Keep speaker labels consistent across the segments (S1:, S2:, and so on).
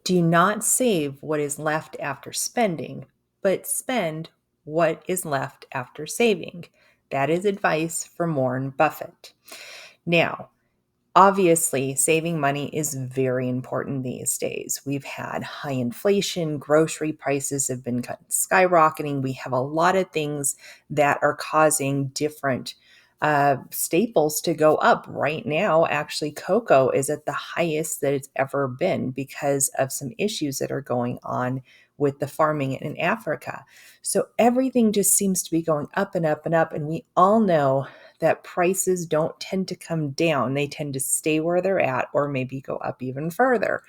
S1: Do not save what is left after spending, but spend what is left after saving. That is advice from Warren Buffett. Now, obviously, saving money is very important these days. We've had high inflation, grocery prices have been skyrocketing. We have a lot of things that are causing different staples to go up. Right now, actually, cocoa is at the highest that it's ever been because of some issues that are going on with the farming in Africa. So everything just seems to be going up and up and up. And we all know that prices don't tend to come down. They tend to stay where they're at or maybe go up even further.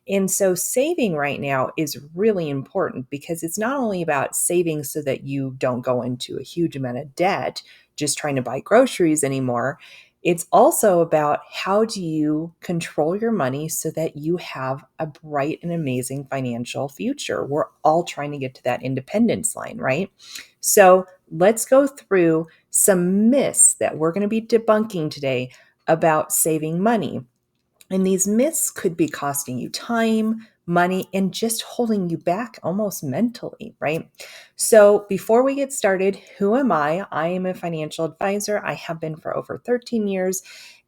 S1: And so saving right now is really important because it's not only about saving so that you don't go into a huge amount of debt just trying to buy groceries anymore. It's also about how do you control your money so that you have a bright and amazing financial future. We're all trying to get to that independence line, right? So let's go through some myths that we're going to be debunking today about saving money. And these myths could be costing you time, money, and just holding you back almost mentally, right? So before we get started, who am I? I am a financial advisor. I have been for over 13 years,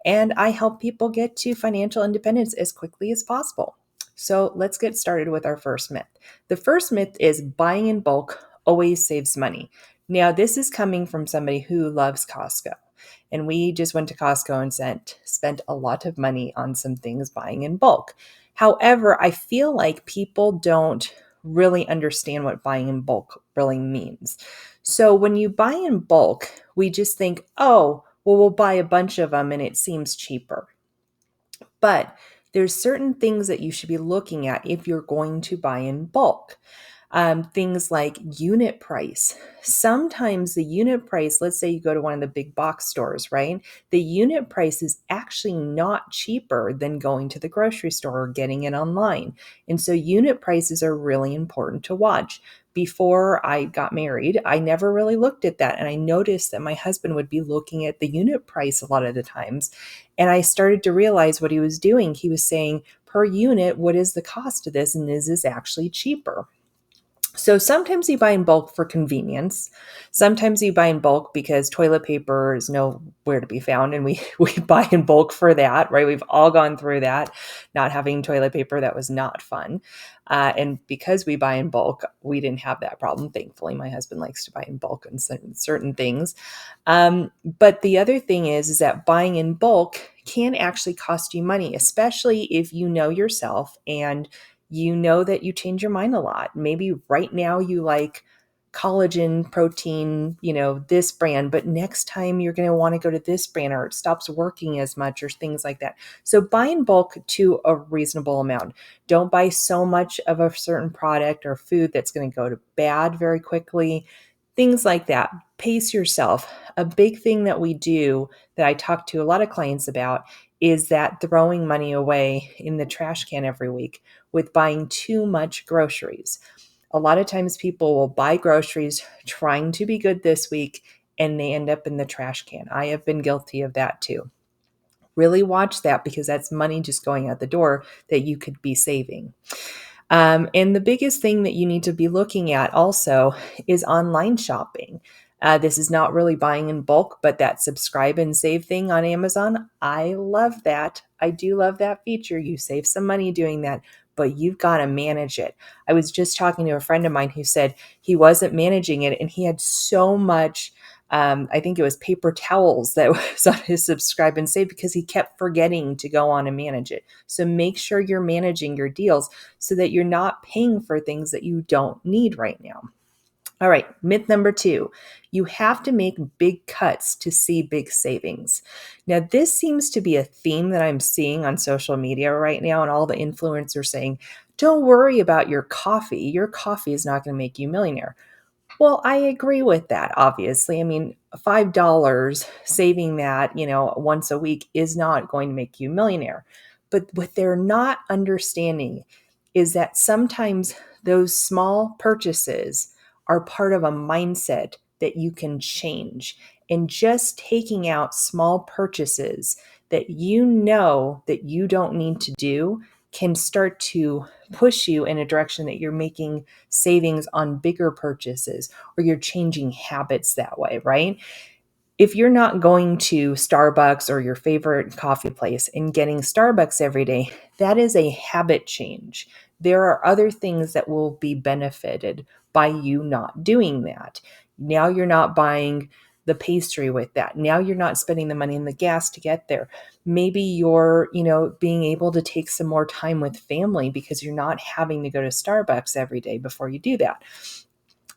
S1: and I help people get to financial independence as quickly as possible. So let's get started with our first myth. The first myth is buying in bulk always saves money. Now, this is coming from somebody who loves Costco. And we just went to Costco and spent a lot of money on some things buying in bulk. However, I feel like people don't really understand what buying in bulk really means. So when you buy in bulk, we just think, oh, well, we'll buy a bunch of them and it seems cheaper. But there's certain things that you should be looking at if you're going to buy in bulk. Things like unit price. Sometimes the unit price, let's say you go to one of the big box stores, right? The unit price is actually not cheaper than going to the grocery store or getting it online. And so unit prices are really important to watch. Before I got married, I never really looked at that. And I noticed that my husband would be looking at the unit price a lot of the times. And I started to realize what he was doing. He was saying, per unit, what is the cost of this? And is this actually cheaper? So sometimes you buy in bulk for convenience. Sometimes you buy in bulk because toilet paper is nowhere to be found. And we, we buy in bulk for that, right? We've all gone through that. Not having toilet paper, that was not fun. And because we buy in bulk, we didn't have that problem. Thankfully, my husband likes to buy in bulk on certain things. But the other thing is that buying in bulk can actually cost you money, especially if you know yourself and you know that you change your mind a lot. Maybe right now you like collagen protein, this brand, but next time you're going to want to go to this brand or it stops working as much or things like that. So buy in bulk to a reasonable amount. Don't buy so much of a certain product or food that's going to go to bad very quickly. Things like that. Pace yourself. A big thing that we do that I talk to a lot of clients about is that throwing money away in the trash can every week with buying too much groceries. A lot of times people will buy groceries trying to be good this week and they end up in the trash can. I have been guilty of that too. Really watch that because that's money just going out the door that you could be saving. And the biggest thing that you need to be looking at also is online shopping. This is not really buying in bulk, but that subscribe and save thing on Amazon, I love that. I do love that feature. You save some money doing that, but you've got to manage it. I was just talking to a friend of mine who said he wasn't managing it and he had so much I think it was paper towels that was on his subscribe and save because he kept forgetting to go on and manage it. So make sure you're managing your deals so that you're not paying for things that you don't need right now. All right, myth number 2, you have to make big cuts to see big savings. Now, this seems to be a theme that I'm seeing on social media right now, and all the influencers saying, don't worry about your coffee. Your coffee is not going to make you a millionaire. Well, I agree with that, obviously. I mean, $5 saving that, once a week is not going to make you a millionaire. But what they're not understanding is that sometimes those small purchases are part of a mindset that you can change. And just taking out small purchases that you know that you don't need to do can start to push you in a direction that you're making savings on bigger purchases, or you're changing habits that way, right? If you're not going to Starbucks or your favorite coffee place and getting Starbucks every day, that is a habit change. There are other things that will be benefited by you not doing that. Now you're not buying the pastry with that. Now you're not spending the money in the gas to get there. Maybe you're, being able to take some more time with family because you're not having to go to Starbucks every day before you do that.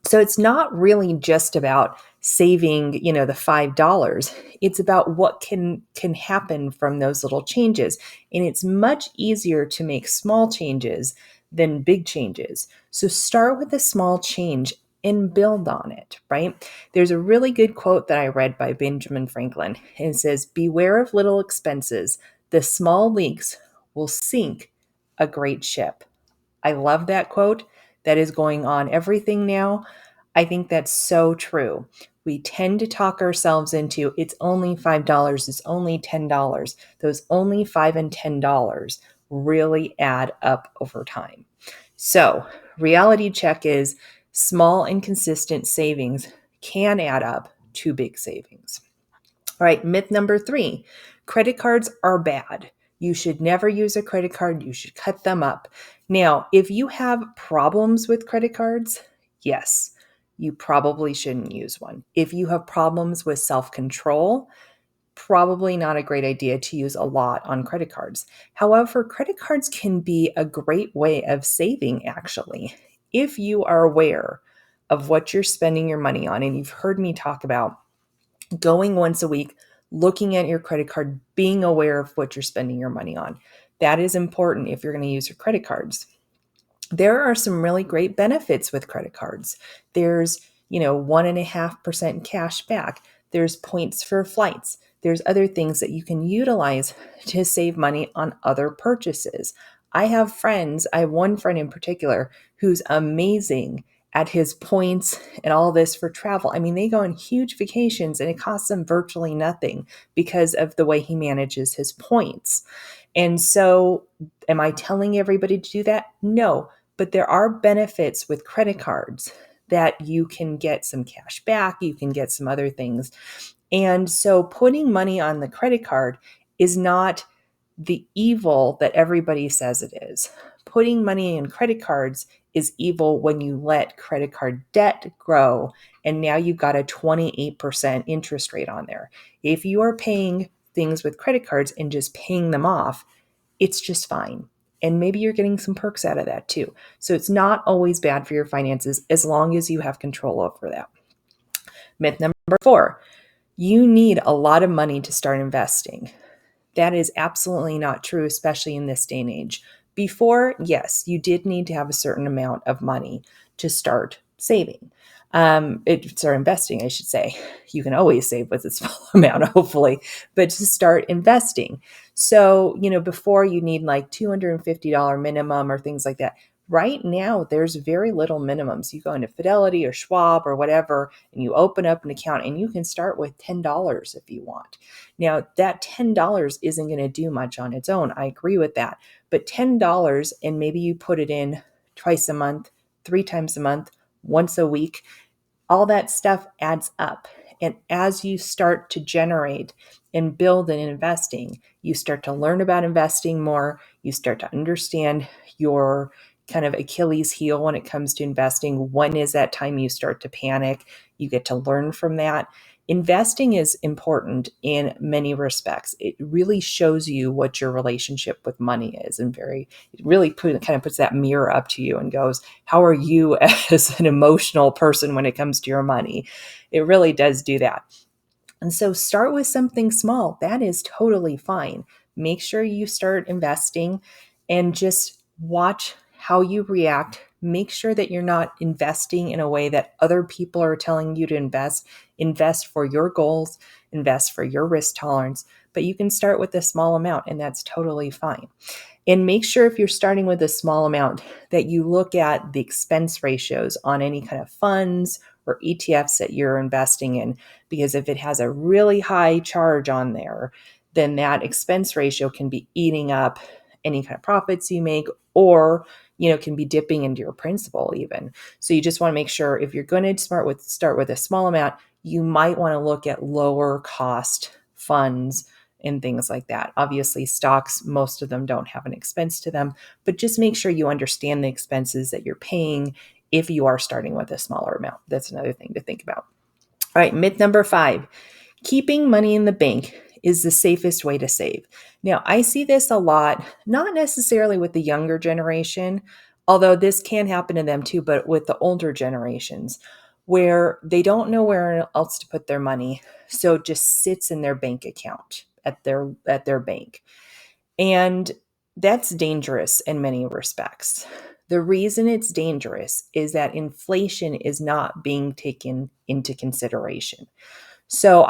S1: So it's not really just about saving, the $5. It's about what can happen from those little changes. And it's much easier to make small changes than big changes. So start with a small change and build on it, right? There's a really good quote that I read by Benjamin Franklin. And it says, "Beware of little expenses. The small leaks will sink a great ship." I love that quote. That is going on everything now. I think that's so true. We tend to talk ourselves into it's only $5, it's only $10. Those only $5 and $10 really add up over time. So, reality check is small and consistent savings can add up to big savings. All right, myth number 3, credit cards are bad. You should never use a credit card. You should cut them up. Now, if you have problems with credit cards, yes, you probably shouldn't use one. If you have problems with self-control, probably not a great idea to use a lot on credit cards. However, credit cards can be a great way of saving, actually. If you are aware of what you're spending your money on, and you've heard me talk about going once a week, looking at your credit card, being aware of what you're spending your money on. That is important if you're going to use your credit cards. There are some really great benefits with credit cards. There's, 1.5% cash back. There's points for flights. There's other things that you can utilize to save money on other purchases. I have one friend in particular who's amazing at his points and all this for travel. I mean, they go on huge vacations and it costs them virtually nothing because of the way he manages his points. And so, am I telling everybody to do that? No, but there are benefits with credit cards that you can get some cash back, you can get some other things. And so, putting money on the credit card is not the evil that everybody says it is. Putting money in credit cards is evil when you let credit card debt grow and now you've got a 28% interest rate on there. If you are paying things with credit cards and just paying them off, it's just fine. And maybe you're getting some perks out of that too. So it's not always bad for your finances as long as you have control over that. Myth number 4, you need a lot of money to start investing. That is absolutely not true, especially in this day and age. Before, yes, you did need to have a certain amount of money to start saving. Start investing, I should say. You can always save with a small amount, hopefully, but to start investing. So, before you need like $250 minimum or things like that. Right now, there's very little minimums. You go into Fidelity or Schwab or whatever, and you open up an account and you can start with $10 if you want. Now, that $10 isn't going to do much on its own. I agree with that. But $10, and maybe you put it in twice a month, 3 times a month, once a week, all that stuff adds up. And as you start to generate and build in investing, you start to learn about investing more. You start to understand your kind of Achilles heel when it comes to investing. When is that time you start to panic? You get to learn from that. Investing is important in many respects. It really shows you what your relationship with money is, and it really kind of puts that mirror up to you and goes, how are you as an emotional person when it comes to your money? It really does do that. And so start with something small. That is totally fine. Make sure you start investing and just watch how you react. Make sure that you're not investing in a way that other people are telling you to invest. Invest for your goals, invest for your risk tolerance, but you can start with a small amount and that's totally fine. And make sure if you're starting with a small amount that you look at the expense ratios on any kind of funds or ETFs that you're investing in, because if it has a really high charge on there, then that expense ratio can be eating up any kind of profits you make, or can be dipping into your principal even. So you just want to make sure if you're going to start with a small amount, you might want to look at lower cost funds and things like that. Obviously, stocks, most of them don't have an expense to them, but just make sure you understand the expenses that you're paying if you are starting with a smaller amount. That's another thing to think about. All right, myth number 5, keeping money in the bank is the safest way to save. Now, I see this a lot, not necessarily with the younger generation, although this can happen to them too, but with the older generations where they don't know where else to put their money, so it just sits in their bank account at their bank. And that's dangerous in many respects. The reason it's dangerous is that inflation is not being taken into consideration. So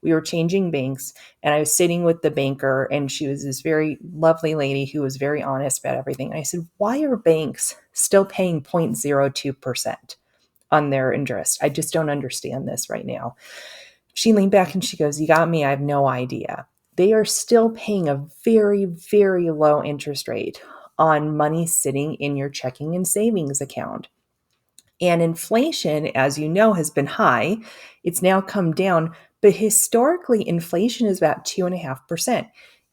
S1: we were changing banks, and I was sitting with the banker, and she was this very lovely lady who was very honest about everything. And I said, why are banks still paying 0.02% on their interest? I just don't understand this right now. She leaned back and she goes, you got me. I have no idea. They are still paying a very, very low interest rate on money sitting in your checking and savings account. And inflation, as you know, has been high. It's now come down, but historically, inflation is about 2.5%.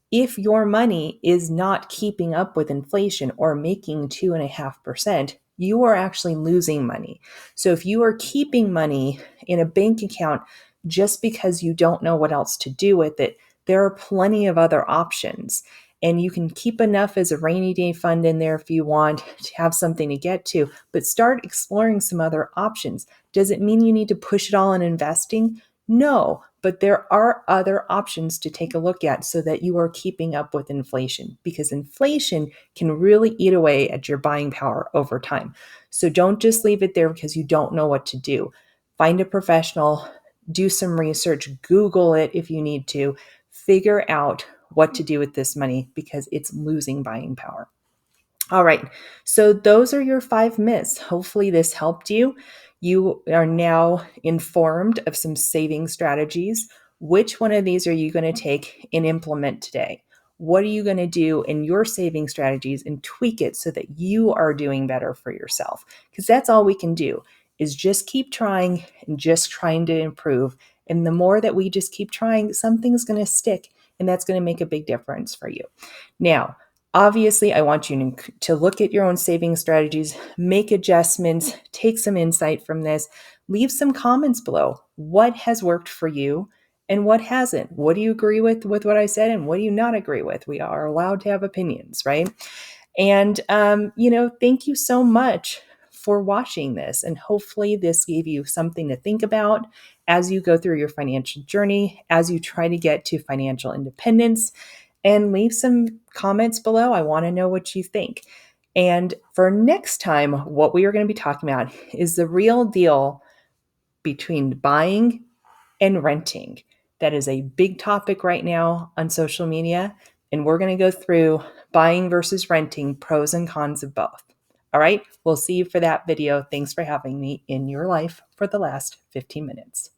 S1: If your money is not keeping up with inflation or making 2.5%, you are actually losing money. So if you are keeping money in a bank account just because you don't know what else to do with it, there are plenty of other options. And you can keep enough as a rainy day fund in there if you want to have something to get to, but start exploring some other options. Does it mean you need to push it all in investing? No, but there are other options to take a look at so that you are keeping up with inflation, because inflation can really eat away at your buying power over time. So don't just leave it there because you don't know what to do. Find a professional, do some research, Google it if you need to, figure out what to do with this money because it's losing buying power. All right, so those are your 5 myths. Hopefully, this helped you. You are now informed of some saving strategies. Which one of these are you going to take and implement today? What are you going to do in your saving strategies and tweak it so that you are doing better for yourself? Because that's all we can do is just keep trying and just trying to improve. And the more that we just keep trying, something's going to stick, and that's going to make a big difference for you. Now, obviously, I want you to look at your own saving strategies, make adjustments, take some insight from this, leave some comments below. What has worked for you and what hasn't? What do you agree with what I said and what do you not agree with? We are allowed to have opinions, right? And, thank you so much for watching this. And hopefully this gave you something to think about as you go through your financial journey, as you try to get to financial independence. And leave some comments below. I want to know what you think. And for next time, what we are going to be talking about is the real deal between buying and renting. That is a big topic right now on social media. And we're going to go through buying versus renting, pros and cons of both. All right, we'll see you for that video. Thanks for having me in your life for the last 15 minutes.